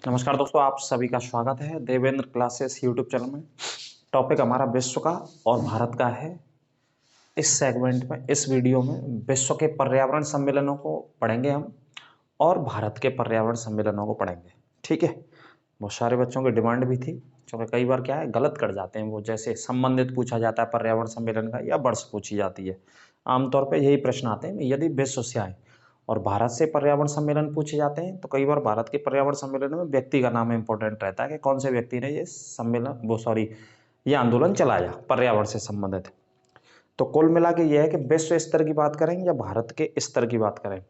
नमस्कार दोस्तों, आप सभी का स्वागत है देवेंद्र क्लासेस यूट्यूब चैनल में। टॉपिक हमारा विश्व का और भारत का है। इस सेगमेंट में, इस वीडियो में विश्व के पर्यावरण सम्मेलनों को पढ़ेंगे हम और भारत के पर्यावरण सम्मेलनों को पढ़ेंगे। ठीक है। बहुत सारे बच्चों की डिमांड भी थी, क्योंकि कई बार क्या है, गलत कर जाते हैं वो। जैसे संबंधित पूछा जाता है पर्यावरण सम्मेलन का, या वर्ष पूछी जाती है। आमतौर पर यही प्रश्न आते हैं, यदि विश्व से आए और भारत से पर्यावरण सम्मेलन पूछे जाते हैं तो कई बार भारत के पर्यावरण सम्मेलन में व्यक्ति का नाम इंपॉर्टेंट रहता है कि कौन से व्यक्ति ने ये आंदोलन चलाया पर्यावरण से संबंधित। तो कुल मिला के ये है कि विश्व स्तर की बात करें या भारत के स्तर की बात करें,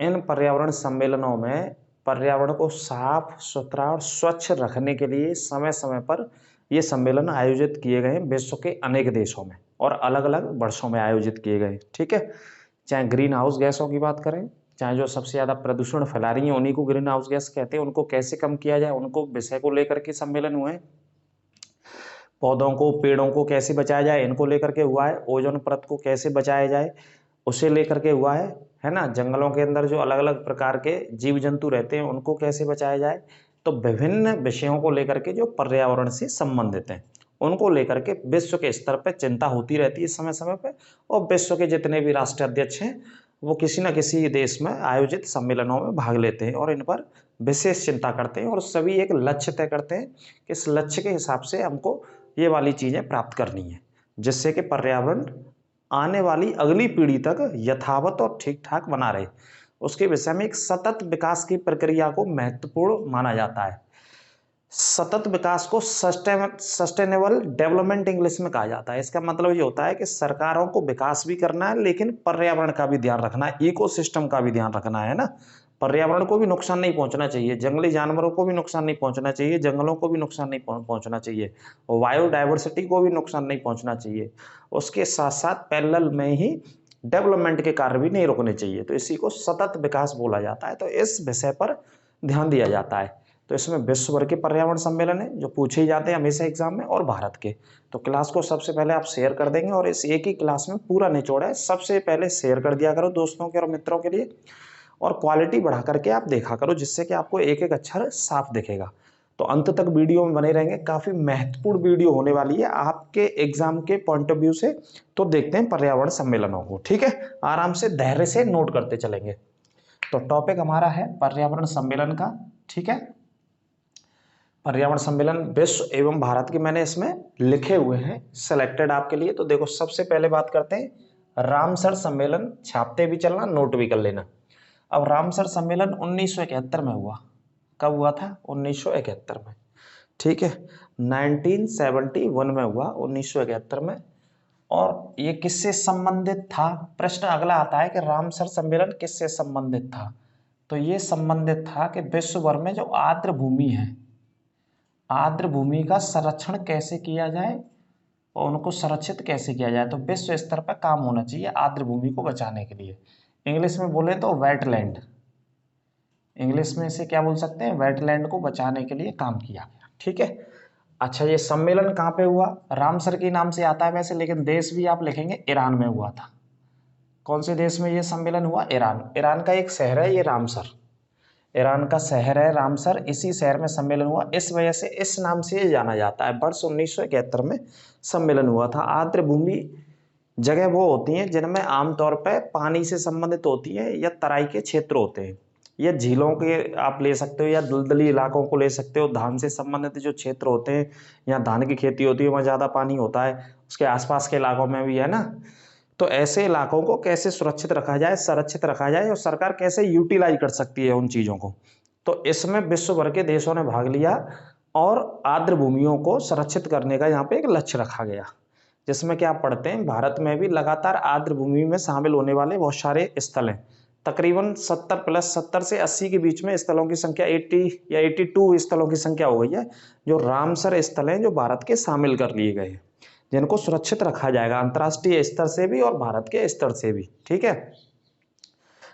इन पर्यावरण सम्मेलनों में पर्यावरण को साफ सुथरा और स्वच्छ रखने के लिए समय समय पर ये सम्मेलन आयोजित किए गए हैं विश्व के अनेक देशों में, और अलग अलग वर्षों में आयोजित किए गए। ठीक है। चाहे ग्रीन हाउस गैसों की बात करें, चाहे जो सबसे ज़्यादा प्रदूषण फैला रही हैं उन्हीं को ग्रीन हाउस गैस कहते हैं, उनको कैसे कम किया जाए, उनको विषय को लेकर के सम्मेलन हुए हैं। पौधों को, पेड़ों को कैसे बचाया जाए, इनको लेकर के हुआ है। ओजोन परत को कैसे बचाया जाए, उसे लेकर के हुआ है ना। जंगलों के अंदर जो अलग अलग प्रकार के जीव जंतु रहते हैं उनको कैसे बचाया जाए। तो विभिन्न विषयों को लेकर के जो पर्यावरण से संबंधित हैं उनको लेकर के विश्व के स्तर पर चिंता होती रहती है समय समय पर, और विश्व के जितने भी राष्ट्राध्यक्ष हैं वो किसी न किसी देश में आयोजित सम्मेलनों में भाग लेते हैं और इन पर विशेष चिंता करते हैं, और सभी एक लक्ष्य तय करते हैं कि इस लक्ष्य के हिसाब से हमको ये वाली चीज़ें प्राप्त करनी है, जिससे कि पर्यावरण आने वाली अगली पीढ़ी तक यथावत और ठीक ठाक बना रहे। उसके विषय में एक सतत विकास की प्रक्रिया को महत्वपूर्ण माना जाता है। सतत विकास को सस्टेनेबल डेवलपमेंट इंग्लिश में कहा जाता है। इसका मतलब ये होता है कि सरकारों को विकास भी करना है, लेकिन पर्यावरण का भी ध्यान रखना है, इकोसिस्टम का भी ध्यान रखना है ना। पर्यावरण को भी नुकसान नहीं पहुंचना चाहिए, जंगली जानवरों को भी नुकसान नहीं पहुंचना चाहिए, जंगलों को भी नुकसान नहीं पहुंचना चाहिए, बायोडाइवर्सिटी को भी नुकसान नहीं पहुंचना चाहिए। उसके साथ साथ पैरेलल में ही डेवलपमेंट के कार्य भी नहीं रुकने चाहिए। तो इसी को सतत विकास बोला जाता है। तो इस विषय पर ध्यान दिया जाता है। तो इसमें विश्व भर के पर्यावरण सम्मेलन है जो पूछे ही जाते हैं हमेशा एग्जाम में, और भारत के। तो क्लास को सबसे पहले आप शेयर कर देंगे, और इस एक ही क्लास में पूरा निचोड़ है। सबसे पहले शेयर कर दिया करो दोस्तों के और मित्रों के लिए, और क्वालिटी बढ़ा करके आप देखा करो, जिससे कि आपको एक एक अक्षर साफ दिखेगा। तो अंत तक वीडियो में बने रहेंगे, काफी महत्वपूर्ण वीडियो होने वाली है आपके एग्जाम के पॉइंट ऑफ व्यू से। तो देखते हैं पर्यावरण सम्मेलनों को। ठीक है, आराम से धैर्य से नोट करते चलेंगे। तो टॉपिक हमारा है पर्यावरण सम्मेलन का। ठीक है, पर्यावरण सम्मेलन विश्व एवं भारत के मैंने इसमें लिखे हुए हैं सिलेक्टेड आपके लिए। तो देखो, सबसे पहले बात करते हैं रामसर सम्मेलन। छापते भी चलना, नोट भी कर लेना। अब रामसर सम्मेलन 1971 में हुआ। कब हुआ था? 1971 में। ठीक है, 1971 में हुआ, 1971 में। और ये किससे संबंधित था? प्रश्न अगला आता है कि रामसर सम्मेलन किससे संबंधित था। तो ये संबंधित था कि विश्व भर में जो आर्द्र भूमि है, आर्द्र भूमि का संरक्षण कैसे किया जाए और उनको संरक्षित कैसे किया जाए। तो विश्व स्तर पर काम होना चाहिए आर्द्र भूमि को बचाने के लिए। इंग्लिश में बोले तो वेटलैंड, इंग्लिश में इसे क्या बोल सकते हैं? वेटलैंड को बचाने के लिए काम किया गया। ठीक है। अच्छा, ये सम्मेलन कहाँ पे हुआ? रामसर के नाम से आता है वैसे, लेकिन देश भी आप लिखेंगे ईरान में हुआ था। कौन से देश में ये सम्मेलन हुआ? ईरान। ईरान का एक शहर है ये रामसर, ईरान का शहर है रामसर। इसी शहर में सम्मेलन हुआ, इस वजह से इस नाम से जाना जाता है। वर्ष 1971 में सम्मेलन हुआ था। आर्द्र भूमि जगह वो होती हैं जिनमें आमतौर पर पानी से संबंधित होती है, या तराई के क्षेत्र होते हैं, या झीलों के आप ले सकते हो, या दलदली इलाकों को ले सकते हो। धान से संबंधित जो क्षेत्र होते हैं, यहाँ धान की खेती होती है, वहाँ ज़्यादा पानी होता है, उसके आसपास के इलाकों में भी है ना। तो ऐसे इलाकों को कैसे सुरक्षित रखा जाए, संरक्षित रखा जाए, और सरकार कैसे यूटिलाइज कर सकती है उन चीज़ों को। तो इसमें विश्व भर के देशों ने भाग लिया, और आर्द्र भूमियों को संरक्षित करने का यहाँ पे एक लक्ष्य रखा गया, जिसमें क्या आप पढ़ते हैं, भारत में भी लगातार आर्द्र भूमि में शामिल होने वाले बहुत सारे स्थल हैं। तकरीबन 70 से 80 के बीच में स्थलों की संख्या 80 या 82 स्थलों की संख्या हो गई है, जो रामसर स्थल हैं, जो भारत के शामिल कर लिए गए हैं, जिनको सुरक्षित रखा जाएगा अंतर्राष्ट्रीय स्तर से भी और भारत के स्तर से भी। ठीक है।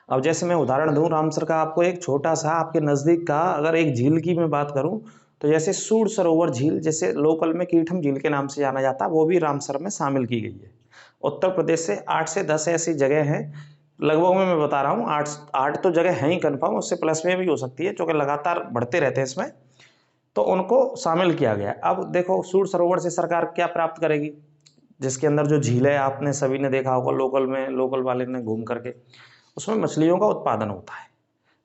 अब जैसे मैं उदाहरण दूं रामसर का आपको, एक छोटा सा आपके नज़दीक का, अगर एक झील की मैं बात करूं, तो जैसे सूर सरोवर झील, जैसे लोकल में कीठम झील के नाम से जाना जाता है, वो भी रामसर में शामिल की गई है। उत्तर प्रदेश से 8 से 10 ऐसी जगह हैं लगभग मैं बता रहा हूँ 8 तो जगह है ही कन्फर्म, उससे प्लस में भी हो सकती है, क्योंकि लगातार बढ़ते रहते हैं इसमें, तो उनको शामिल किया गया। अब देखो सूर सरोवर से सरकार क्या प्राप्त करेगी, जिसके अंदर जो झील है आपने सभी ने देखा होगा, लोकल वाले ने घूम करके, उसमें मछलियों का उत्पादन होता है।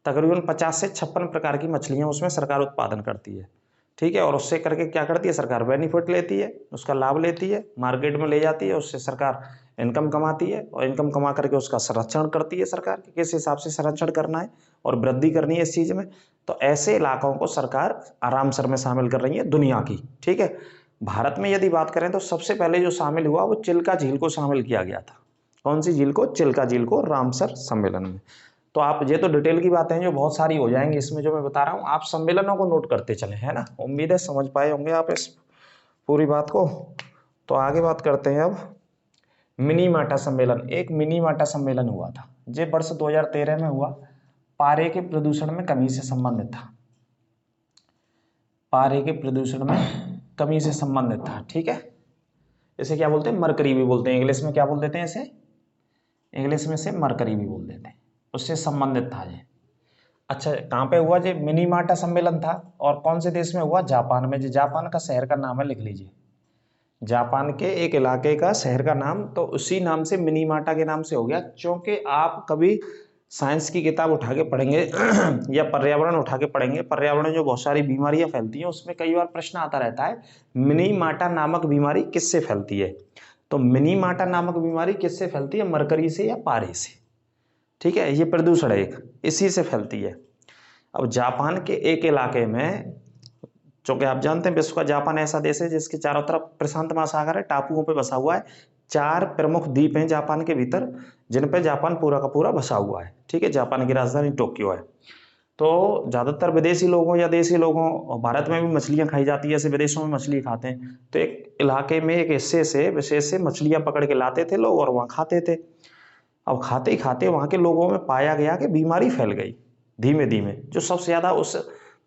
तकरीबन 50 से 56 प्रकार की मछलियाँ उसमें सरकार उत्पादन करती है, ठीक है। और उससे करके क्या करती है सरकार, बेनिफिट लेती है, उसका लाभ लेती है, मार्केट में ले जाती है, उससे सरकार इनकम कमाती है, और इनकम कमा करके उसका संरक्षण करती है सरकार कि किस हिसाब से संरक्षण करना है और वृद्धि करनी है इस चीज़ में। तो ऐसे इलाकों को सरकार आराम सर में शामिल कर रही है दुनिया की, ठीक है। भारत में यदि बात करें तो सबसे पहले जो शामिल हुआ वो चिल्का झील को शामिल किया गया था। कौन सी झील को, चिल्का झील को, रामसर सम्मेलन में। तो आप ये तो डिटेल की बातें हैं जो बहुत सारी हो जाएंगी इसमें जो मैं बता रहा हूँ, आप सम्मेलनों को नोट करते चले, है ना। उम्मीद है समझ पाए होंगे आप इस पूरी बात को। तो आगे बात करते हैं अब मिनी माटा सम्मेलन। एक मिनी माटा सम्मेलन हुआ था, ये वर्ष 2013 में हुआ, पारे के प्रदूषण में कमी से संबंधित था। पारे के प्रदूषण में कमी से संबंधित था, ठीक है। इसे क्या बोलते हैं, मरकरी भी बोलते हैं, इंग्लिश में क्या बोल देते हैं इसे, इंग्लिश में से मरकरी भी बोल देते हैं, उससे संबंधित था ये। अच्छा कहाँ पे हुआ, ये मिनी माटा सम्मेलन था, और कौन से देश में हुआ, जापान में। जो जापान का शहर का नाम है, लिख लीजिए, जापान के एक इलाके का शहर का नाम, तो उसी नाम से मिनी माटा के नाम से हो गया। क्योंकि आप कभी साइंस की किताब उठा के पढ़ेंगे या पर्यावरण उठा के पढ़ेंगे, पर्यावरण में जो बहुत सारी बीमारियां फैलती हैं उसमें कई बार प्रश्न आता रहता है, मिनी माटा नामक बीमारी किससे फैलती है। तो मिनी माटा नामक बीमारी किससे फैलती है, मरकरी से या पारे से, ठीक है। ये प्रदूषण है एक, इसी से फैलती है। अब जापान के एक इलाके में, चूंकि आप जानते हैं विश्व का जापान ऐसा देश है जिसके चारों तरफ प्रशांत महासागर है, टापुओं पे बसा हुआ है, 4 प्रमुख द्वीप हैं जापान के भीतर, जिन पे जापान पूरा का पूरा बसा हुआ है, ठीक है। जापान की राजधानी टोक्यो है। तो ज़्यादातर विदेशी लोगों या देसी लोगों, भारत में भी मछलियां खाई जाती है, ऐसे विदेशों में मछली खाते हैं, तो एक इलाके में एक हिस्से से विशेष से मछलियां पकड़ के लाते थे लोग और वहाँ खाते थे। अब खाते ही खाते वहाँ के लोगों में पाया गया कि बीमारी फैल गई धीमे धीमे। जो सबसे ज़्यादा उस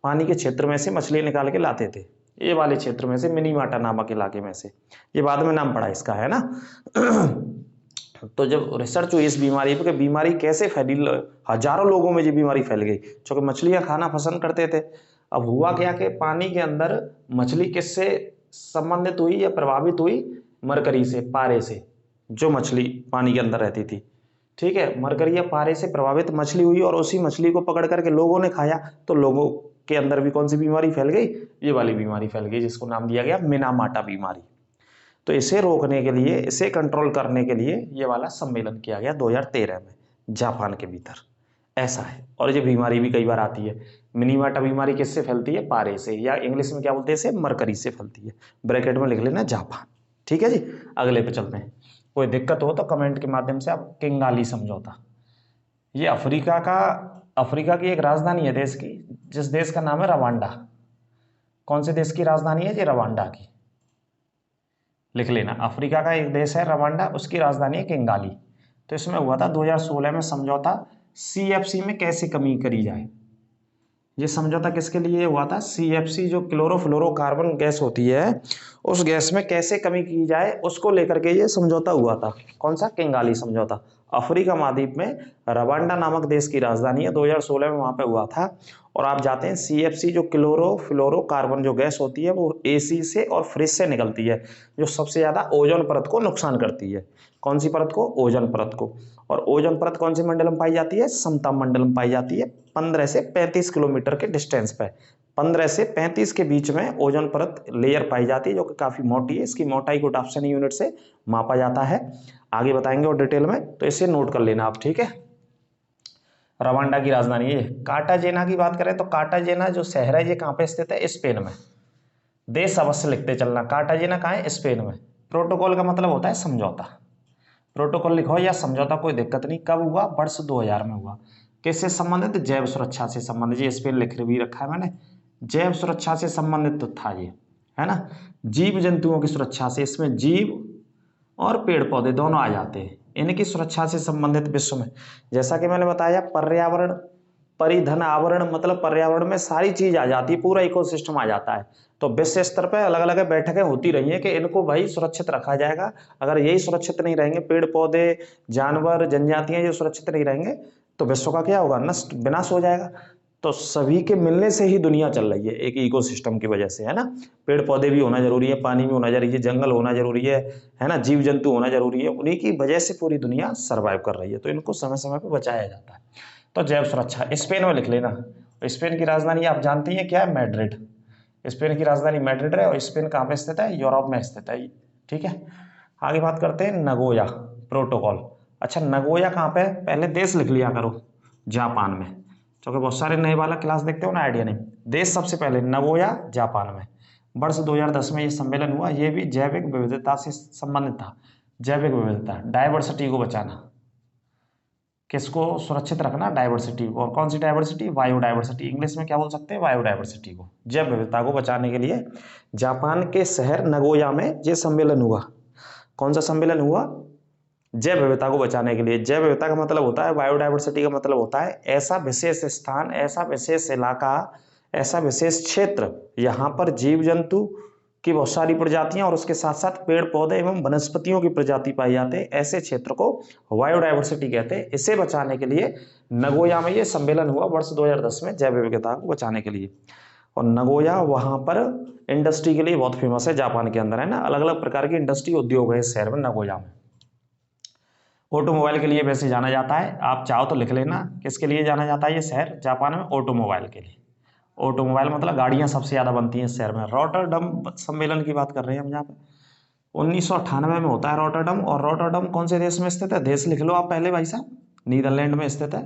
पानी के क्षेत्र में से मछली निकाल के लाते थे, ये वाले क्षेत्र में से, मिनी माटा नामक इलाके में से, ये बाद में नाम पड़ा इसका, है ना। तो जब रिसर्च हुई इस बीमारी पे, बीमारी कैसे फैली, हजारों लोगों में ये बीमारी फैल गई, क्योंकि मछलियां खाना पसंद करते थे। अब हुआ क्या कि पानी के अंदर मछली किससे संबंधित हुई या प्रभावित हुई, मरकरी से, पारे से, जो मछली पानी के अंदर रहती थी, ठीक है। मरकरी या पारे से प्रभावित मछली हुई, और उसी मछली को पकड़ करके लोगों ने खाया, तो लोगों के अंदर भी कौन सी बीमारी फैल गई, ये वाली बीमारी फैल गई, जिसको नाम दिया गया मिनामाटा बीमारी। तो इसे रोकने के लिए, इसे कंट्रोल करने के लिए ये वाला सम्मेलन किया गया 2013 में जापान के भीतर, ऐसा है। और ये बीमारी भी कई बार आती है। मिनीमाटा बीमारी किससे फैलती है, पारे से, या इंग्लिश में क्या बोलते हैं इसे, मरकरी से फैलती है। ब्रैकेट में लिख लेना जापान, ठीक है जी। अगले पे चलते हैं। कोई दिक्कत हो तो कमेंट के माध्यम से आप किंगाली समझौता, ये अफ्रीका की एक राजधानी है देश की, जिस देश का नाम है रवांडा। कौन से देश की राजधानी है, ये रवांडा की, लिख लेना। अफ्रीका का एक देश है रवांडा, उसकी राजधानी है किंगाली। तो इसमें हुआ था 2016 में समझौता, CFC में कैसे कमी करी जाए। ये समझौता किसके लिए हुआ था, CFC, जो क्लोरोफ्लोरोकार्बन गैस होती है, उस गैस में कैसे कमी की जाए, उसको लेकर के ये समझौता हुआ था। कौन सा, किंगाली समझौता। अफ्रीका महाद्वीप में रवांडा नामक देश की राजधानी है, 2016 में वहां पे हुआ था। और आप जाते हैं, CFC जो क्लोरोफ्लोरोकार्बन जो गैस होती है वो AC से और फ्रिज से निकलती है, जो सबसे ज्यादा ओजोन परत को नुकसान करती है। कौन सी परत को, ओजोन परत को। और ओजोन परत कौन सी मंडल में पाई जाती है, समताप मंडल में पाई जाती है, 15 से 35 किलोमीटर के डिस्टेंस पे, 15 से 35 के बीच में ओजोन परत लेयर पाई जाती है, जो कि काफी मोटी है। इसकी मोटाई को डाप्सन यूनिट से मापा जाता है, आगे बताएंगे और डिटेल में, तो इसे नोट कर लेना आप, ठीक है। रवांडा की राजधानी है। कार्टाजेना की बात करें तो कार्टाजेना जो शहर है ये कहाँ पे स्थित है, स्पेन में। देश अवश्य लिखते चलना, कार्टाजेना कहाँ है, स्पेन में। प्रोटोकॉल का मतलब होता है समझौता, प्रोटोकॉल लिखो या समझौता, कोई दिक्कत नहीं। कब हुआ, वर्ष 2000 में हुआ। किससे संबंधित, जैव सुरक्षा से संबंधित। ये इस पे लिख भी रखा है मैंने, जैव सुरक्षा से संबंधित तो था ये, है ना। जीव जंतुओं की सुरक्षा से, इसमें जीव और पेड़ पौधे दोनों आ जाते हैं, इनकी सुरक्षा से संबंधित विश्व में, जैसा कि मैंने बताया पर्यावरण परिधन आवरण मतलब पर्यावरण में सारी चीज आ जाती है, पूरा इकोसिस्टम आ जाता है। तो विश्व स्तर पर अलग अलग बैठकें होती रही हैं कि इनको भाई सुरक्षित रखा जाएगा। अगर यही सुरक्षित नहीं रहेंगे, पेड़ पौधे जानवर जनजातियां ये सुरक्षित नहीं रहेंगे तो विश्व का क्या होगा, नष्ट विनाश हो जाएगा। तो सभी के मिलने से ही दुनिया चल रही है, एक इकोसिस्टम की वजह से, है ना। पेड़ पौधे भी होना जरूरी है, पानी भी होना जरूरी है, जंगल होना जरूरी है ना, जीव जंतु होना जरूरी है। उन्हीं की वजह से पूरी दुनिया सर्वाइव कर रही है, तो इनको समय समय पर बचाया जाता है। तो जैव सुरक्षा स्पेन में लिख लेना। स्पेन की राजधानी आप जानती हैं क्या है, मैड्रिड। स्पेन की राजधानी मैड्रिड है। और स्पेन कहाँ पे स्थित है, यूरोप में स्थित है, ठीक है। आगे बात करते हैं नगोया प्रोटोकॉल। अच्छा, नगोया कहाँ पे है, पहले देश लिख लिया करो, जापान में, क्योंकि बहुत सारे नए वाला क्लास देखते हो ना, आइडिया नहीं। देश सबसे पहले नगोया जापान में। वर्ष 2010 में ये सम्मेलन हुआ। ये भी जैविक विविधता से संबंधित था। जैविक विविधता, डायवर्सिटी को बचाना, किसको सुरक्षित रखना, डायवर्सिटी को। और कौन सी डायवर्सिटी, बायोडायवर्सिटी, इंग्लिश में क्या बोल सकते हैं, बायोडायवर्सिटी को, जैव विविधता को बचाने के लिए जापान के शहर नगोया में ये सम्मेलन हुआ। कौन सा सम्मेलन हुआ, जैव विविधता को बचाने के लिए। जैव विविधता का मतलब होता है, बायोडायवर्सिटी का मतलब होता है ऐसा विशेष स्थान, ऐसा विशेष इलाका, ऐसा विशेष क्षेत्र, यहाँ पर जीव जंतु की बहुत सारी प्रजातियां और उसके साथ साथ पेड़ पौधे एवं वनस्पतियों की प्रजाति पाई जाते हैं। ऐसे क्षेत्र को बायोडायवर्सिटी कहते हैं। इसे बचाने के लिए नगोया में ये सम्मेलन हुआ वर्ष 2010 में, जैव विविधता को बचाने के लिए। और नगोया वहां पर इंडस्ट्री के लिए बहुत फेमस है, जापान के अंदर, है ना। अलग अलग प्रकार की इंडस्ट्री उद्योग है इस शहर में, नगोया में। ऑटोमोबाइल के लिए वैसे जाना जाता है, आप चाहो तो लिख लेना, किसके लिए जाना जाता है ये शहर जापान में, ऑटोमोबाइल के लिए। ऑटोमोबाइल मतलब गाड़ियां सबसे ज्यादा बनती हैं इस शहर में। रॉटरडम सम्मेलन की बात कर रहे हैं हम यहाँ पे, 1998 में होता है रॉटरडम। और रॉटरडम कौन से देश में स्थित है, देश लिख लो आप पहले भाई साहब, नीदरलैंड में स्थित है।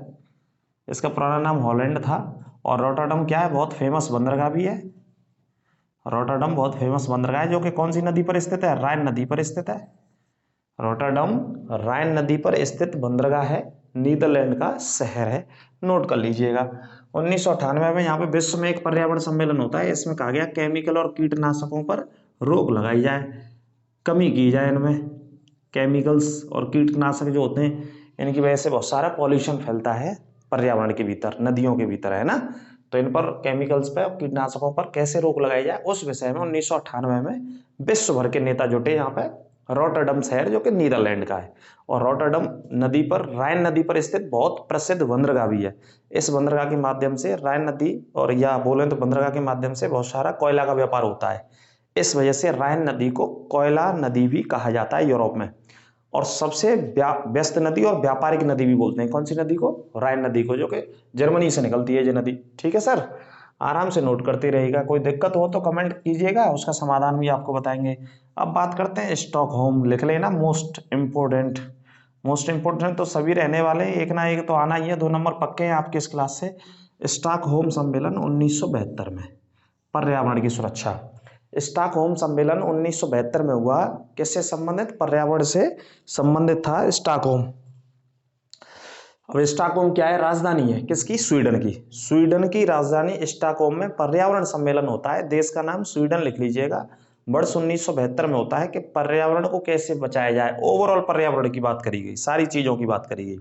इसका पुराना नाम हॉलैंड था। और रॉटरडम क्या है, बहुत फेमस बंदरगाह भी है। रॉटरडम बहुत फेमस बंदरगाह है, जो कि कौन सी नदी पर स्थित है, राइन नदी पर स्थित है। रॉटरडम राइन नदी पर स्थित बंदरगाह है, नीदरलैंड का शहर है, नोट कर लीजिएगा। 1998 में यहाँ पे विश्व में एक पर्यावरण सम्मेलन होता है। इसमें कहा गया केमिकल और कीटनाशकों पर रोक लगाई जाए, कमी की जाए इनमें। केमिकल्स और कीटनाशक जो होते हैं, इनकी वजह से बहुत सारा पॉल्यूशन फैलता है पर्यावरण के भीतर, नदियों के भीतर, है ना। तो इन पर, केमिकल्स पर, कीटनाशकों पर कैसे रोक लगाई जाए, उस विषय में 1998 में विश्व भर के नेता जुटे यहाँ पे। रॉटरडम शहर जो कि नीदरलैंड का है। और रॉटरडम नदी पर, राइन नदी पर स्थित बहुत प्रसिद्ध बंदरगाह भी है। इस बंदरगाह के माध्यम से राइन नदी, और या बोले तो बंदरगाह के माध्यम से बहुत सारा कोयला का व्यापार होता है। इस वजह से राइन नदी को कोयला नदी भी कहा जाता है यूरोप में। और सबसे व्यस्त नदी और व्यापारिक नदी भी बोलते हैं, कौन सी नदी को, राइन नदी को, जो कि जर्मनी से निकलती है ये नदी, ठीक है सर। आराम से नोट करते रहेगा, कोई दिक्कत हो तो कमेंट कीजिएगा, उसका समाधान भी आपको बताएंगे। अब बात करते हैं स्टॉकहोम, लिख लेना, मोस्ट इम्पोर्टेंट। मोस्ट इम्पोर्टेंट तो सभी रहने वाले हैं, एक ना एक तो आना ही है, 2 नंबर पक्के हैं आपके इस क्लास से। स्टॉकहोम सम्मेलन 1972 में, पर्यावरण की सुरक्षा। स्टॉकहोम सम्मेलन 1972 में हुआ, किससे संबंधित, पर्यावरण से संबंधित था स्टॉकहोम। अब स्टॉकहोम क्या है, राजधानी है किसकी, स्वीडन की। स्वीडन की राजधानी स्टॉकहोम में पर्यावरण सम्मेलन होता है। देश का नाम स्वीडन लिख लीजिएगा। वर्ष 1972 में होता है कि पर्यावरण को कैसे बचाया जाए, ओवरऑल पर्यावरण की बात करी गई, सारी चीजों की बात करी गई।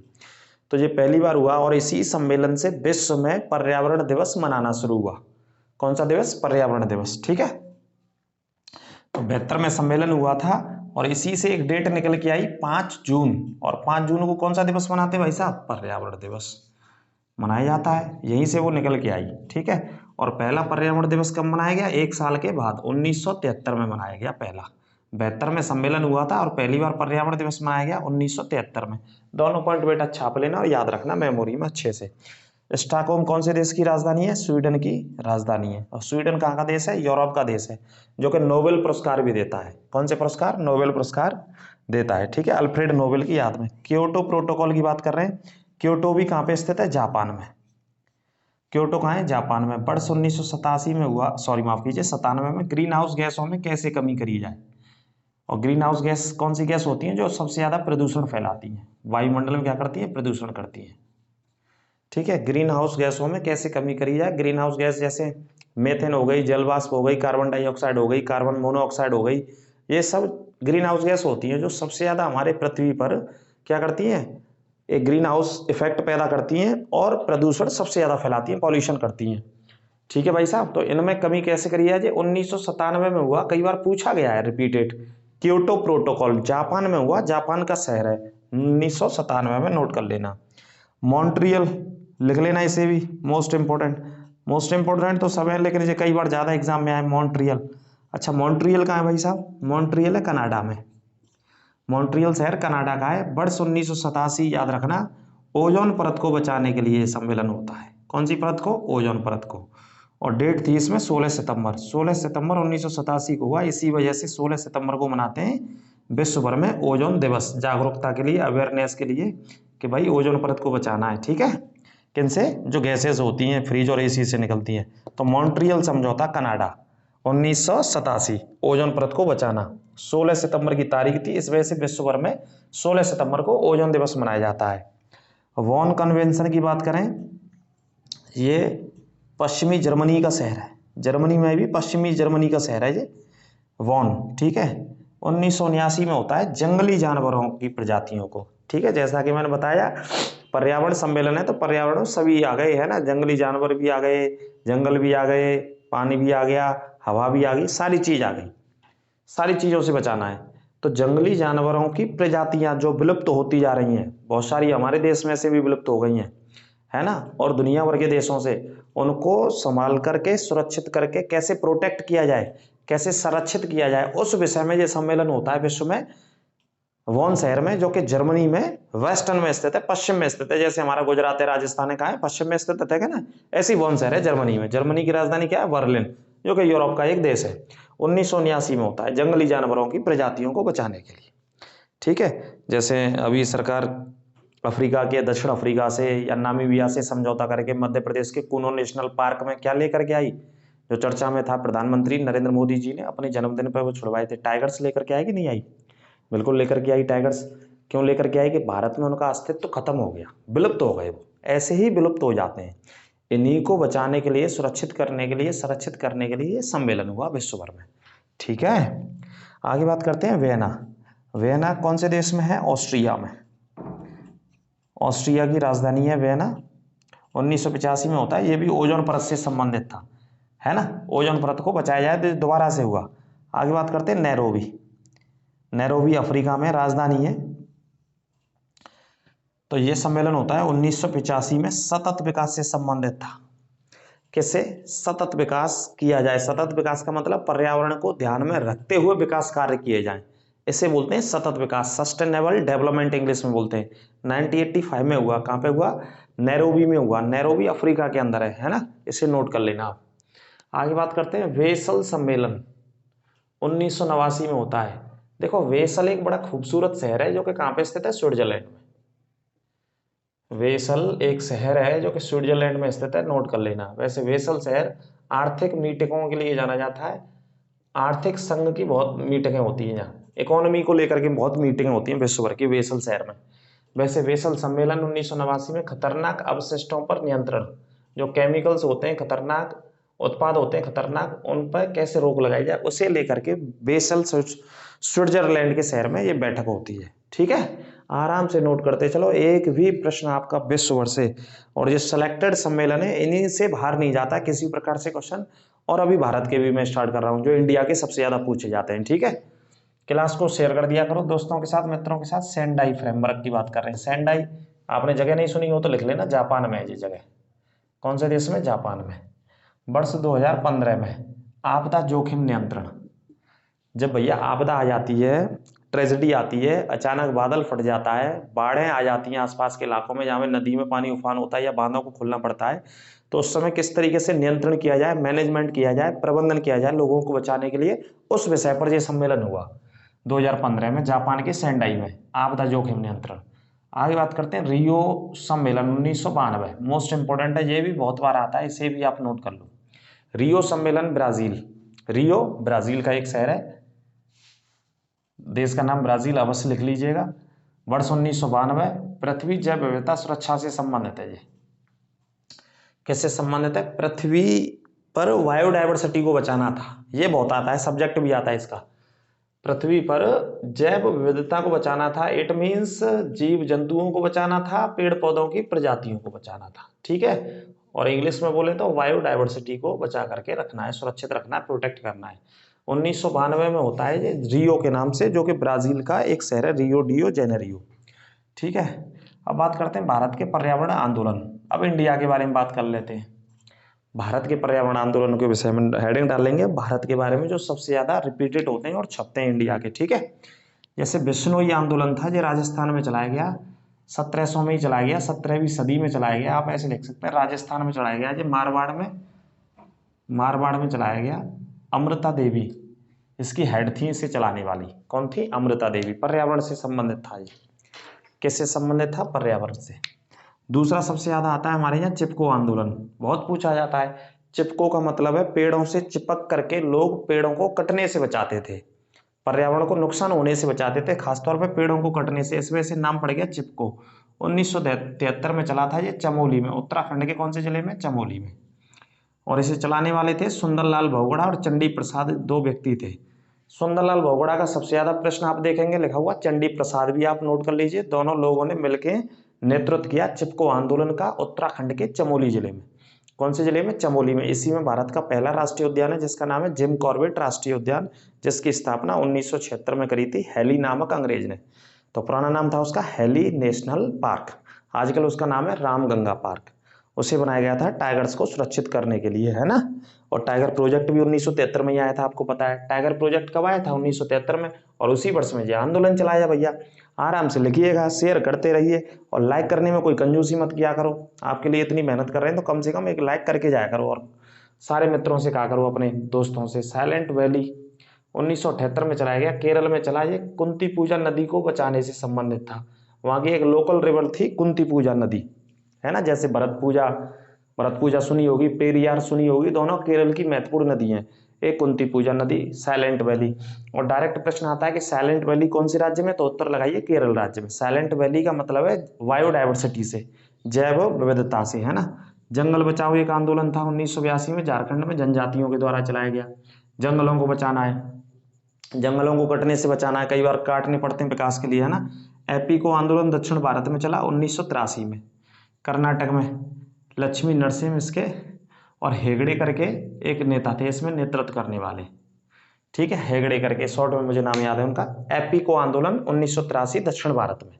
तो ये पहली बार हुआ और इसी सम्मेलन से विश्व में पर्यावरण दिवस मनाना शुरू हुआ। कौन सा दिवस, पर्यावरण दिवस, ठीक है। तो 72 में सम्मेलन हुआ था और इसी से एक डेट निकल के आई 5 जून। और 5 जून को कौन सा दिवस मनाते हैं भाई साहब, पर्यावरण दिवस मनाया जाता है, यहीं से वो निकल के आई, ठीक है। और पहला पर्यावरण दिवस कब मनाया गया, 1 साल के बाद 1973 में मनाया गया पहला। 72 में सम्मेलन हुआ था और पहली बार पर्यावरण दिवस मनाया गया 1973 में। दोनों पॉइंट बेटा छाप लेना और याद रखना मेमोरी में अच्छे से। स्टॉकहोम कौन से देश की राजधानी है, स्वीडन की राजधानी है। और स्वीडन कहाँ का देश है, यूरोप का देश है, जो कि नोबेल पुरस्कार भी देता है। कौन से पुरस्कार, नोबेल पुरस्कार देता है, ठीक है, अल्फ्रेड नोबेल की याद में। क्योटो प्रोटोकॉल की बात कर रहे हैं। क्योटो भी कहाँ पे स्थित है, जापान में। क्योटो कहाँ है, जापान में। वर्ष 1987 में हुआ, सॉरी माफ कीजिए 97 में। ग्रीन हाउस गैसों में कैसे कमी करी जाए। और ग्रीन हाउस गैस कौन सी गैस होती है, जो सबसे ज्यादा प्रदूषण फैलाती है, वायुमंडल में क्या करती है, प्रदूषण करती है, ठीक है। ग्रीन हाउस गैसों में कैसे कमी करी जाए। ग्रीन हाउस गैस जैसे मेथेन हो गई, जलवाष्प हो गई, कार्बन डाइऑक्साइड हो गई, कार्बन मोनोऑक्साइड हो गई, ये सब ग्रीन हाउस गैस होती हैं जो सबसे ज्यादा हमारे पृथ्वी पर क्या करती हैं, एक ग्रीन हाउस इफेक्ट पैदा करती हैं और प्रदूषण सबसे ज़्यादा फैलाती हैं, पॉल्यूशन करती हैं। ठीक है भाई साहब, तो इनमें कमी कैसे करी है जी? 1997 में हुआ, कई बार पूछा गया है रिपीटेड। क्योटो प्रोटोकॉल जापान में हुआ, जापान का शहर है, 1997 में, नोट कर लेना। मॉन्ट्रियल लिख लेना इसे भी, मोस्ट इंपॉर्टेंट तो सब है, लेकिन ये कई बार ज़्यादा एग्जाम में आए। मॉन्ट्रियल, अच्छा मॉन्ट्रियल कहाँ है भाई साहब? मॉन्ट्रियल है कनाडा में, मॉन्ट्रियल शहर कनाडा का है। वर्ष 1987, याद रखना, ओजोन परत को बचाने के लिए सम्मेलन होता है। कौन सी परत को? ओजोन परत को। और डेट थी इसमें 16 सितंबर 1987 को हुआ। इसी वजह से 16 सितंबर को मनाते हैं विश्व भर में ओजोन दिवस, जागरूकता के लिए, अवेयरनेस के लिए कि भाई ओजोन परत को बचाना है। ठीक है, किनसे? जो गैसेस होती हैं फ्रिज और एसी से निकलती हैं। तो मॉन्ट्रियल समझौता कनाडा 1987, ओजोन परत को बचाना। 16 सितंबर की तारीख थी, इस वजह से विश्व भर में 16 सितंबर को ओजोन दिवस मनाया जाता है। वॉन कन्वेंशन की बात करें, ये पश्चिमी जर्मनी का शहर है, जर्मनी में भी पश्चिमी जर्मनी का शहर है ये वॉन। ठीक है, 1979 में होता है, जंगली जानवरों की प्रजातियों को। ठीक है, जैसा कि मैंने बताया पर्यावरण सम्मेलन है, तो पर्यावरण सभी आ गए है ना, जंगली जानवर भी आ गए, जंगल भी आ गए, पानी भी आ गया, हवा भी आ गई, सारी चीज आ गई, सारी चीजों से बचाना है। तो जंगली जानवरों की प्रजातियां जो विलुप्त होती जा रही हैं, बहुत सारी हमारे देश में से भी विलुप्त हो गई हैं, है ना, और दुनिया भर के देशों से, उनको संभाल करके सुरक्षित करके कैसे प्रोटेक्ट किया जाए, कैसे संरक्षित किया जाए, उस विषय में ये सम्मेलन होता है विश्व में, वॉन शहर में, जो कि जर्मनी में वेस्टर्न में स्थित है, पश्चिम में स्थित है। जैसे हमारा गुजरात है, राजस्थान है, कहाँ है? पश्चिम में स्थित है ना, ऐसी वॉन शहर है जर्मनी में। जर्मनी की राजधानी क्या है? बर्लिन, जो कि यूरोप का एक देश है। 1979 में होता है, जंगली जानवरों की प्रजातियों को बचाने के लिए। ठीक है, जैसे अभी सरकार अफ्रीका के, दक्षिण अफ्रीका से या नामीबिया से समझौता करके मध्य प्रदेश के कुनो नेशनल पार्क में क्या लेकर के आई, जो चर्चा में था, प्रधानमंत्री नरेंद्र मोदी जी ने अपने जन्मदिन पर वो छुड़वाए थे, टाइगर्स लेकर के आई कि नहीं आई? बिल्कुल लेकर के आई टाइगर्स। क्यों लेकर के आई? कि भारत में उनका अस्तित्व तो खत्म हो गया, विलुप्त हो गए, वो ऐसे ही विलुप्त हो जाते हैं। इन्हीं को बचाने के लिए, सुरक्षित करने के लिए, संरक्षित करने के लिए ये सम्मेलन हुआ विश्व भर में। ठीक है, आगे बात करते हैं वियना। वियना कौन से देश में है? ऑस्ट्रिया में, ऑस्ट्रिया की राजधानी है वियना। 1985 में होता है, ये भी ओजोन परत से संबंधित था, है ना, ओजोन परत को बचाया जाए, तो दोबारा से हुआ। आगे बात करते हैं नैरोबी। नैरोबी अफ्रीका में राजधानी है। तो ये सम्मेलन होता है 1985 में, सतत विकास से संबंधित था। किससे? सतत विकास किया जाए। सतत विकास का मतलब पर्यावरण को ध्यान में रखते हुए विकास कार्य किए जाएं, इसे बोलते हैं सतत विकास, सस्टेनेबल डेवलपमेंट इंग्लिश में बोलते हैं। 1985 में हुआ, कहाँ पे हुआ? नैरोबी में हुआ। नैरोबी अफ्रीका के अंदर है ना, इसे नोट कर लेना आप। आगे बात करते हैं वेसल सम्मेलन, 1989 में होता है। देखो वेसल एक बड़ा खूबसूरत शहर है, जो कि कहाँ पे स्थित है? स्विट्जरलैंड में। वेसल एक शहर है जो कि स्विट्जरलैंड में स्थित है, नोट कर लेना। वैसे वेसल शहर आर्थिक मीटिंगों के लिए जाना जाता है, आर्थिक संघ की बहुत मीटिंगें होती हैं यहाँ, इकोनॉमी को लेकर के बहुत मीटिंगें होती हैं विश्व भर की वेसल शहर में। वैसे वेसल सम्मेलन 1989 में खतरनाक अवशिष्टों पर नियंत्रण, जो केमिकल्स होते हैं, खतरनाक उत्पाद होते हैं खतरनाक, उन पर कैसे रोक लगाई जाए, उसे लेकर के वेसल स्विट्जरलैंड के शहर में ये बैठक होती है। ठीक है, आराम से नोट करते चलो, एक भी प्रश्न आपका विश्व भर से, और ये सिलेक्टेड सम्मेलन है, इन्हीं से बाहर नहीं जाता किसी प्रकार से क्वेश्चन। और अभी भारत के भी मैं स्टार्ट कर रहा हूँ, जो इंडिया के सबसे ज्यादा पूछे जाते हैं। ठीक है, क्लास को शेयर कर दिया करो दोस्तों के साथ, मित्रों के साथ। सेंडाई फ्रेमवर्क की बात कर रहे हैं। सेंडाई आपने जगह नहीं सुनी हो तो लिख लेना, जापान में है ये जगह। कौन से देश में? जापान में। वर्ष 2015 में आपदा जोखिम नियंत्रण, जब भैया आपदा आ जाती है, ट्रेजेडी आती है, अचानक बादल फट जाता है, बाढ़ें आ जाती हैं आसपास के इलाकों में, जहाँ में नदी में पानी उफान होता है या बांधों को खोलना पड़ता है, तो उस समय किस तरीके से नियंत्रण किया जाए, मैनेजमेंट किया जाए, प्रबंधन किया जाए लोगों को बचाने के लिए, उस विषय पर यह सम्मेलन हुआ 2015 में जापान के सेंडाई में, आपदा जोखिम नियंत्रण। आगे बात करते हैं रियो सम्मेलन 1992, मोस्ट इंपोर्टेंट है, ये भी बहुत बार आता है, इसे भी आप नोट कर लो। रियो सम्मेलन ब्राजील, रियो ब्राजील का एक शहर है, देश का नाम ब्राजील अवश्य लिख लीजिएगा। वर्ष 1992, पृथ्वी जैव विविधता सुरक्षा से संबंधित है। ये किससे संबंधित है? पृथ्वी पर बायोडायवर्सिटी को बचाना था। ये बहुत आता है, सब्जेक्ट भी आता है इसका। पृथ्वी पर जैव विविधता को बचाना था। इट मीन्स जीव जंतुओं को बचाना था, पेड़ पौधों की प्रजातियों को बचाना था, ठीक है। और इंग्लिश में बोले तो बायोडायवर्सिटी को बचा करके रखना है, सुरक्षित रखना है, प्रोटेक्ट करना है। 1992 में होता है ये रियो के नाम से, जो कि ब्राजील का एक शहर है, रियो डियो जेनेरियो, ठीक है। अब बात करते हैं भारत के पर्यावरण आंदोलन। अब इंडिया के बारे में बात कर लेते हैं। भारत के पर्यावरण आंदोलन के विषय में हेडिंग डालेंगे भारत के बारे में जो सबसे ज्यादा रिपीटेड होते हैं और छपते हैं इंडिया के, ठीक है। जैसे बिश्नोई आंदोलन था, जो राजस्थान में चलाया गया, 1700 में ही चलाया गया, 17वीं सदी में चलाया गया, आप ऐसे लिख सकते हैं। राजस्थान में चलाया गया, जो मारवाड़ में चलाया गया। अमृता देवी इसकी हेड थी, इसे चलाने वाली कौन थी? अमृता देवी। पर्यावरण से संबंधित था ये। किससे संबंधित था? पर्यावरण से। दूसरा सबसे ज्यादा आता है हमारे यहाँ चिपको आंदोलन, बहुत पूछा जाता है। चिपको का मतलब है पेड़ों से चिपक करके लोग पेड़ों को कटने से बचाते थे, पर्यावरण को नुकसान होने से बचाते थे, खासतौर पर पेड़ों को कटने से, इस वजह से नाम पड़ गया चिपको। 1973 में चला था ये, चमोली में, उत्तराखंड के कौन से जिले में? चमोली में। और इसे चलाने वाले थे सुंदरलाल बहुगुणा और चंडी प्रसाद, दो व्यक्ति थे। सुंदरलाल बहुगुणा का सबसे ज्यादा प्रश्न आप देखेंगे लिखा हुआ, चंडी प्रसाद भी आप नोट कर लीजिए। दोनों लोगों ने मिलकर नेतृत्व किया चिपको आंदोलन का, उत्तराखंड के चमोली जिले में। कौन से जिले में? चमोली में। इसी में भारत का पहला राष्ट्रीय उद्यान है, जिसका नाम है जिम कॉर्बेट राष्ट्रीय उद्यान, जिसकी स्थापना 1976 में करी थी हैली नामक अंग्रेज ने। तो पुराना नाम था उसका हैली नेशनल पार्क, आजकल उसका नाम है रामगंगा पार्क। उसे बनाया गया था टाइगर्स को सुरक्षित करने के लिए, है ना। और टाइगर प्रोजेक्ट भी 1973 में ही आया था, आपको पता है। टाइगर प्रोजेक्ट कब आया था? 1973 में। और उसी वर्ष में ये आंदोलन चलाया भैया। आराम से लिखिएगा, शेयर करते रहिए, और लाइक करने में कोई कंजूसी मत किया करो। आपके लिए इतनी मेहनत कर रहे हैं तो कम से कम एक लाइक करके जाया करो, और सारे मित्रों से कहा करो, अपने दोस्तों से। साइलेंट वैली 1978 में चलाया गया, केरल में चला। ये कुंती पूजा नदी को बचाने से संबंधित था। वहां की एक लोकल रिवर थी कुंती पूजा नदी, है ना। जैसे भरत पूजा सुनी होगी, पेरियार सुनी होगी, दोनों केरल की महत्वपूर्ण नदी हैं। एक कुंती पूजा नदी, साइलेंट वैली। और डायरेक्ट प्रश्न आता है कि साइलेंट वैली कौन से राज्य में? तो उत्तर लगाइए केरल राज्य में। साइलेंट वैली का मतलब है बायोडायवर्सिटी से, जैव विविधता से, है ना। जंगल बचाओ एक आंदोलन था 1982 में, झारखंड में जनजातियों के द्वारा चलाया गया। जंगलों को बचाना है, जंगलों को कटने से बचाना है, कई बार काटने पड़ते हैं विकास के लिए, है ना। एपीको आंदोलन दक्षिण भारत में चला 1983 में, कर्नाटक में लक्ष्मी नरसिम्हा इसके और हेगड़े करके एक नेता थे इसमें नेतृत्व करने वाले, ठीक है। हेगड़े करके, शॉर्ट में मुझे नाम याद है उनका। एपीको आंदोलन 1983 दक्षिण भारत में।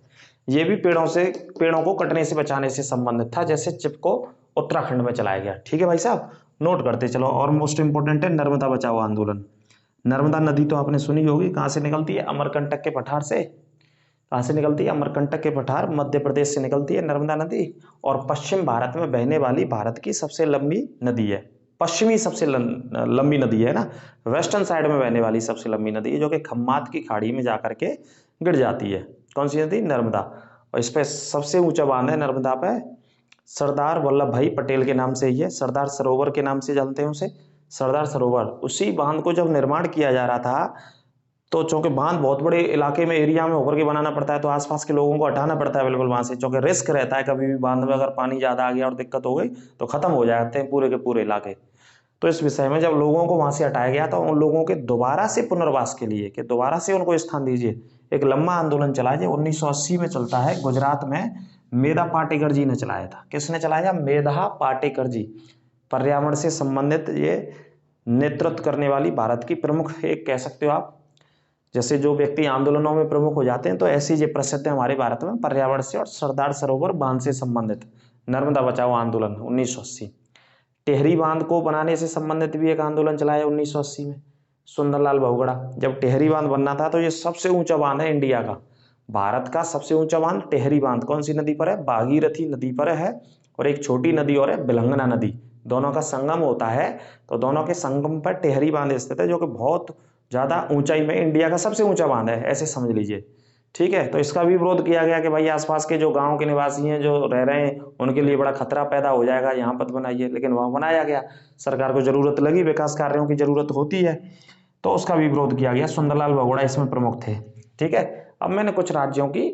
ये भी पेड़ों को कटने से बचाने से संबंधित था, जैसे चिपको उत्तराखंड में चलाया गया, ठीक है भाई साहब। नोट करते चलो। और मोस्ट इंपोर्टेंट है नर्मदा बचाओ आंदोलन। नर्मदा नदी तो आपने सुनी होगी, कहाँ से निकलती है? अमरकंटक के पठार से। कहाँ से निकलती है? अमरकंटक के पठार, मध्य प्रदेश से निकलती है नर्मदा नदी। और पश्चिम भारत में बहने वाली भारत की सबसे लंबी नदी है, पश्चिमी सबसे लंबी नदी है ना, वेस्टर्न साइड में बहने वाली सबसे लंबी नदी है, जो कि खम्मात की खाड़ी में जाकर के गिर जाती है। कौन सी नदी? नर्मदा। और इस पर सबसे ऊंचा बांध है नर्मदा पे, सरदार वल्लभ भाई पटेल के नाम से ही है, सरदार सरोवर के नाम से जानते हैं उसे, सरदार सरोवर। उसी बांध को जब निर्माण किया जा रहा था, तो चूंकि बांध बहुत बड़े इलाके में, एरिया में होकर के बनाना पड़ता है, तो आसपास के लोगों को हटाना पड़ता है बिल्कुल वहां से, चूंकि रिस्क रहता है कभी भी बांध में अगर पानी ज्यादा आ गया और दिक्कत हो गई तो खत्म हो जाते हैं पूरे के पूरे इलाके। तो इस विषय में जब लोगों को वहां से हटाया गया, तो उन लोगों के दोबारा से पुनर्वास के लिए, कि दोबारा से उनको स्थान दीजिए, एक लंबा आंदोलन चला, जो 1980 में चलता है गुजरात में। मेधा पाटेकर जी ने चलाया था। किसने चलाया? मेधा पाटेकर जी। पर्यावरण से संबंधित ये नेतृत्व करने वाली भारत की प्रमुख, एक कह सकते हो आप, जैसे जो व्यक्ति आंदोलनों में प्रमुख हो जाते हैं, तो ऐसी ये प्रसिद्ध है हमारे भारत में पर्यावरण से और सरदार सरोवर बांध से संबंधित। नर्मदा बचाओ आंदोलन 1980। टेहरी बांध को बनाने से संबंधित भी एक आंदोलन चलाया 1980 में, सुंदरलाल बहुगुणा। जब टेहरी बांध बनना था, तो ये सबसे ऊंचा बांध है इंडिया का, भारत का सबसे ऊंचा बांध टेहरी बांध। कौन सी नदी पर है? भागीरथी नदी पर है। और एक छोटी नदी और है बिलंगना नदी, दोनों का संगम होता है। तो दोनों के संगम पर टेहरी बांध स्थित है, जो कि बहुत ज्यादा ऊंचाई में इंडिया का सबसे ऊंचा बांध है, ऐसे समझ लीजिए, ठीक है। तो इसका भी विरोध किया गया कि भाई आसपास के जो गांव के निवासी हैं, जो रह रहे हैं, उनके लिए बड़ा खतरा पैदा हो जाएगा, यहाँ पर बनाइए। लेकिन वहां बनाया गया, सरकार को जरूरत लगी, विकास कार्यों की जरूरत होती है, तो उसका भी विरोध किया गया। सुंदरलाल बहुगुणा इसमें प्रमुख थे, ठीक है। अब मैंने कुछ राज्यों की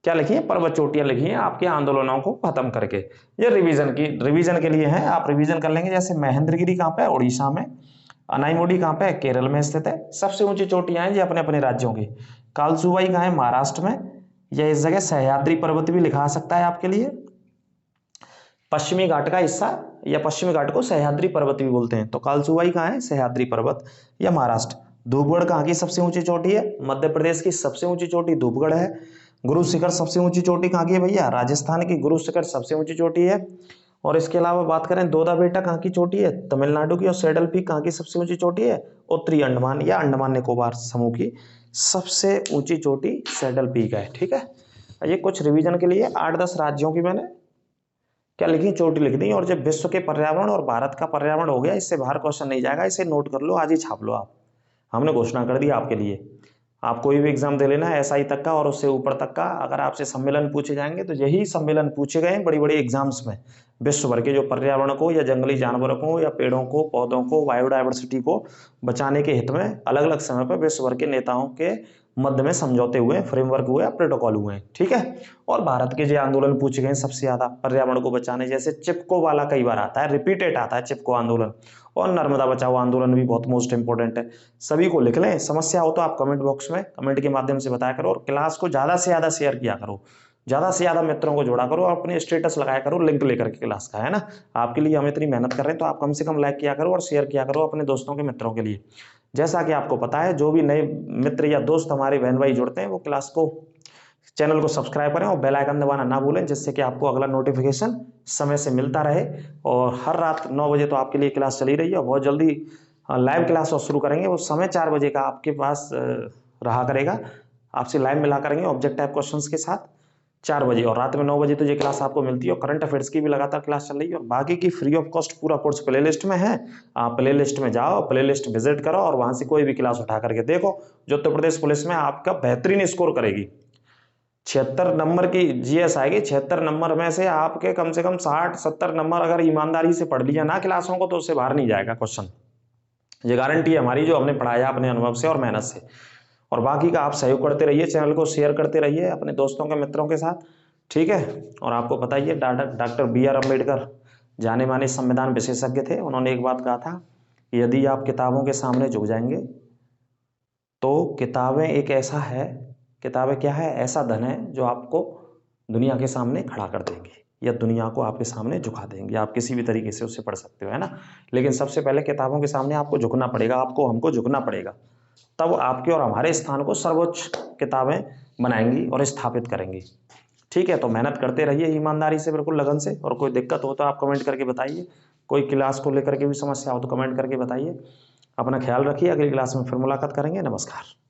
क्या लिखी है, पर्वत चोटियां लिखी हैं आपके आंदोलनों को खत्म करके। ये रिवीजन के लिए है, आप रिवीजन कर लेंगे। जैसे महेंद्रगिरी कहाँ पे है? उड़ीसा में। अनाईमुडी कहाँ पे है? केरल में स्थित है। सबसे ऊंची चोटियां हैं जी अपने अपने राज्यों की। कालसुबाई कहाँ है? महाराष्ट्र में। या इस जगह सह्याद्री पर्वत भी लिखा आ सकता है आपके लिए। पश्चिमी घाट का हिस्सा, या पश्चिमी घाट को सह्याद्री पर्वत भी बोलते हैं। तो कालसुबाई कहाँ है? सह्याद्री पर्वत, या महाराष्ट्र। धूपगढ़ कहाँ की सबसे ऊंची चोटी है? मध्य प्रदेश की सबसे ऊंची चोटी धूपगढ़ है। गुरु शिखर सबसे ऊंची चोटी कहाँ की है भैया? राजस्थान की गुरु शिखर सबसे ऊंची चोटी है। और इसके अलावा बात करें दोदा बेटा कहाँ की चोटी है? तमिलनाडु की। और सैडल पीक कहाँ की सबसे ऊंची चोटी है? उत्तरी अंडमान या अंडमान निकोबार समूह की सबसे ऊंची चोटी सैडल पीक है। ठीक है, ये कुछ रिवीजन के लिए 8-10 राज्यों की मैंने क्या लिखी? चोटी लिख दी। और जब विश्व के पर्यावरण और भारत का पर्यावरण हो गया, इससे बाहर क्वेश्चन नहीं जाएगा, इसे नोट कर लो, आज ही छाप लो आप। हमने घोषणा कर दी आपके लिए। आप कोई भी एग्जाम दे लेना एसआई तक का और उससे ऊपर तक का, अगर आपसे सम्मेलन पूछे जाएंगे तो यही सम्मेलन पूछे गए बड़ी बड़ी एग्जाम्स में। विश्व भर के जो पर्यावरण को या जंगली जानवरों को या पेड़ों को पौधों को बायोडायवर्सिटी को बचाने के हित में अलग अलग समय पर विश्व भर के नेताओं के मध्य में समझौते हुए, फ्रेमवर्क हुए, प्रोटोकॉल हुए। ठीक है, और भारत के जो आंदोलन पूछे गए सबसे ज्यादा पर्यावरण को बचाने, जैसे चिपको वाला कई बार आता है, रिपीटेड आता है चिपको आंदोलन। और नर्मदा बचाओ आंदोलन भी बहुत मोस्ट इंपोर्टेंट है। सभी को लिख लें, समस्या हो तो आप कमेंट बॉक्स में कमेंट के माध्यम से बताया करो। और क्लास को ज्यादा से ज्यादा शेयर किया करो, ज्यादा से ज्यादा मित्रों को जोड़ा करो और अपने स्टेटस लगाया करो लिंक लेकर के क्लास का, है ना। आपके लिए हम इतनी मेहनत कर रहे हैं तो आप कम से कम लाइक किया करो और शेयर किया करो अपने दोस्तों के मित्रों के लिए। जैसा कि आपको पता है, जो भी नए मित्र या दोस्त हमारे बहन भाई जुड़ते हैं वो क्लास को, चैनल को सब्सक्राइब करें और बेल आइकन दबाना ना भूलें, जिससे कि आपको अगला नोटिफिकेशन समय से मिलता रहे। और हर रात 9 बजे तो आपके लिए क्लास चली रही है, और बहुत जल्दी लाइव क्लास और शुरू करेंगे। वो समय 4 बजे का आपके पास रहा करेगा, आपसे लाइव मिला करेंगे ऑब्जेक्ट टाइप क्वेश्चंस के साथ 4 बजे। और रात में 9 बजे तो ये क्लास आपको मिलती है। और करंट अफेयर्स की भी लगातार क्लास चल रही है। और बाकी की फ्री ऑफ कॉस्ट पूरा कोर्स प्लेलिस्ट में है। आप प्लेलिस्ट में जाओ, प्लेलिस्ट विजिट करो और वहां से कोई भी क्लास उठा करके देखो, जो उत्तर प्रदेश पुलिस में आपका बेहतरीन स्कोर करेगी। 76 नंबर की जीएस आएगी। 76 नंबर में से आपके कम से कम 60-70 नंबर अगर ईमानदारी से पढ़ लिया ना क्लासों को, तो उससे बाहर नहीं जाएगा क्वेश्चन। ये गारंटी है हमारी, जो हमने पढ़ाया अपने अनुभव से और मेहनत से। और बाकी का आप सहयोग करते रहिए, चैनल को शेयर करते रहिए अपने दोस्तों के मित्रों के साथ। ठीक है, और आपको पता ही है डॉक्टर BR अम्बेडकर जाने माने संविधान विशेषज्ञ थे। उन्होंने एक बात कहा था, यदि आप किताबों के सामने झुक जाएंगे तो किताबें एक ऐसा है, किताबें क्या है? ऐसा धन है जो आपको दुनिया के सामने खड़ा कर देंगी या दुनिया को आपके सामने झुका देंगे। आप किसी भी तरीके से उससे पढ़ सकते हो, है ना। लेकिन सबसे पहले किताबों के सामने आपको झुकना पड़ेगा, आपको हमको झुकना पड़ेगा, तब आपके और हमारे स्थान को सर्वोच्च किताबें बनाएंगी और स्थापित करेंगी। ठीक है, तो मेहनत करते रहिए ईमानदारी से, बिल्कुल लगन से। और कोई दिक्कत हो तो आप कमेंट करके बताइए, कोई क्लास को लेकर के भी समस्या हो तो कमेंट करके बताइए। अपना ख्याल रखिए, अगली क्लास में फिर मुलाकात करेंगे। नमस्कार।